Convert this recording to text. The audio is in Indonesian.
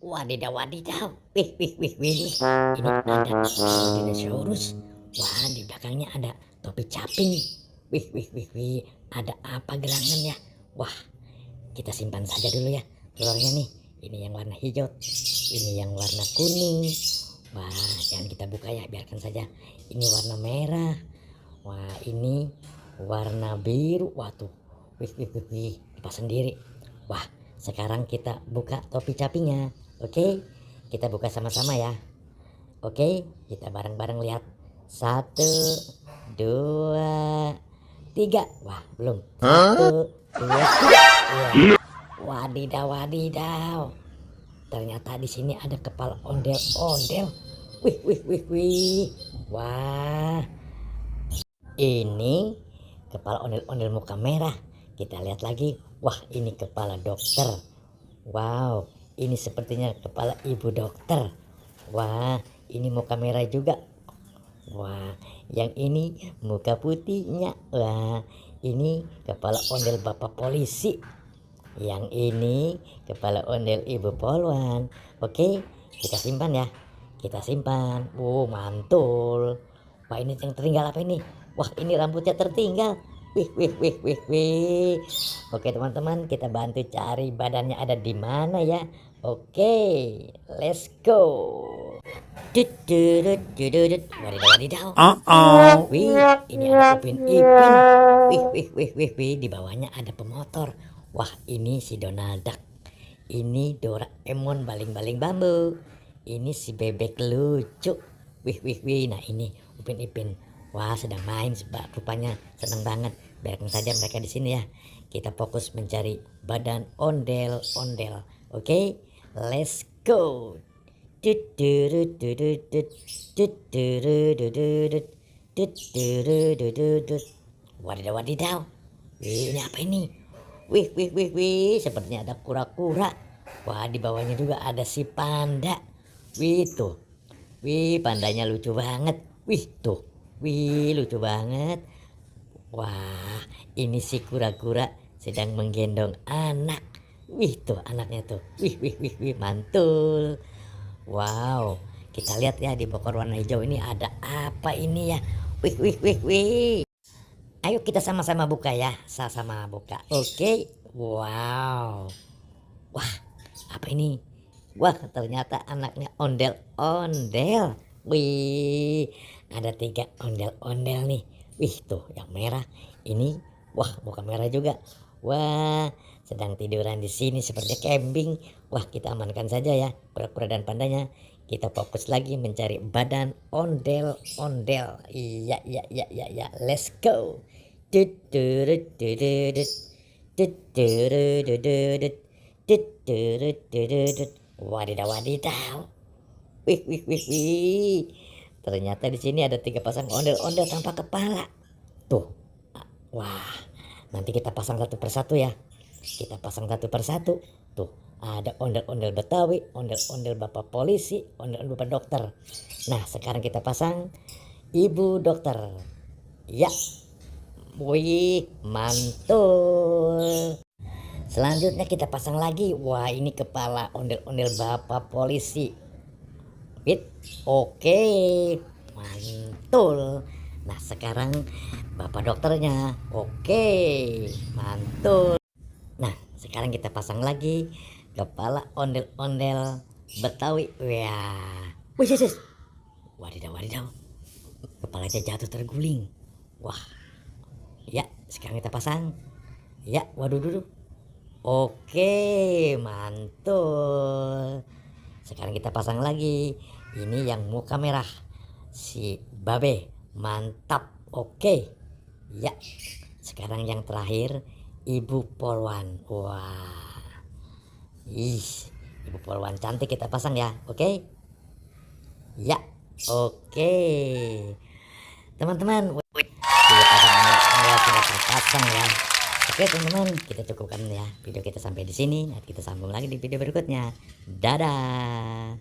Wadidaw, wadidaw. Wih, wih, wih, wih. Ini ada dinosaurus. Wah, di belakangnya ada topi caping. Wih, wih, wih, wih. Ada apa gerangannya? Wah, kita simpan saja dulu ya telurnya nih. Ini yang warna hijau, ini yang warna kuning. Wah, jangan kita buka ya, biarkan saja. Ini warna merah. Wah, ini warna biru. Wah tuh, wih, wih, wih, wih. Pas sendiri. Wah, sekarang kita buka topi capingnya. Oke, kita buka sama-sama ya. Oke, kita bareng-bareng lihat. Satu, dua, tiga. Wah, belum. Satu, dua, tiga. Wah, wadidaw, wadidaw. Ternyata di sini ada kepala ondel-ondel. Wih, wih, wih, wih. Wah, ini kepala ondel-ondel muka merah. Kita lihat lagi. Wah, ini kepala dokter. Wow, ini sepertinya kepala ibu dokter. Wah, ini muka merah juga. Wah, yang ini muka putihnya. Wah, ini kepala ondel bapak polisi. Yang ini kepala ondel ibu polwan. Oke, kita simpan ya. Kita simpan. Mantul. Wah, ini yang tertinggal apa ini? Wah, ini rambutnya tertinggal. Wih, wih, wih, wih, wih. Oke teman-teman, kita bantu cari badannya ada di mana ya. Oke, let's go. Wadidaw, wadidaw. Wih, ini ada Upin Ipin. Wih, wih, wih, wih, wih. Di bawahnya ada pemotor. Wah, ini si Donald Duck. Ini Doraemon baling-baling bambu. Ini si bebek lucu. Wih, wih, wih. Nah, ini Upin Ipin. Wah, sedang main sebab rupanya senang banget. Biarkan saja mereka di sini ya. Kita fokus mencari badan ondel-ondel. Oke, let's go. Wadidaw, wadidaw. Wih, ini apa ini? Wih, wih, wih, wih. Sepertinya ada kura-kura. Wah, di bawahnya juga ada si panda. Wih, tuh. Wih, pandanya lucu banget. Wih, tuh. Wih, lucu banget. Wah, ini si kura-kura sedang menggendong anak. Wih, tuh anaknya tuh. Wih, wih, wih, wih, mantul. Wow, kita lihat ya di pokok warna hijau ini ada apa ini ya. Wih, wih, wih, wih. Ayo kita sama-sama buka ya. Sama-sama buka. Oke. Wow. Wah, apa ini? Wah, ternyata anaknya ondel-ondel. Wih, ada 3 ondel-ondel nih. Wih, tuh yang merah. Ini, wah, bukan merah juga. Wah, sedang tiduran di sini seperti camping. Wah, kita amankan saja ya kura-kura dan pandanya. Kita fokus lagi mencari badan ondel-ondel. Iya, iya, iya, iya, iya. Let's go. Wadidaw, wadidaw. Wih, wih, wih, wih. Ternyata di sini ada 3 pasang ondel-ondel tanpa kepala. Tuh. Wah, nanti kita pasang satu persatu ya. Kita pasang satu persatu. Tuh, ada ondel-ondel Betawi, ondel-ondel bapak polisi, ondel-ondel bapak dokter. Nah, sekarang kita pasang ibu dokter. Ya. Wih, mantul. Selanjutnya kita pasang lagi. Wah, ini kepala ondel-ondel bapak polisi. Wit, oke, mantul. Nah, sekarang bapak dokternya. Oke, mantul. Nah, sekarang kita pasang lagi kepala ondel-ondel Betawi. Wah, wih, wadidaw, wadidaw. Kepalanya jatuh terguling. Wah, ya, sekarang kita pasang. Ya, waduh, duduh. Oke, mantul. Sekarang kita pasang lagi. Ini yang muka merah. Si Babe. Mantap. Oke. Ya. Sekarang yang terakhir. Ibu Polwan. Wah. Ih. Ibu Polwan cantik kita pasang ya. Oke. Ya. Oke. Teman-teman. Sudah terpasang ya. Oke teman-teman, kita cukupkan ya video kita sampai di sini. Nanti kita sambung lagi di video berikutnya. Dadah.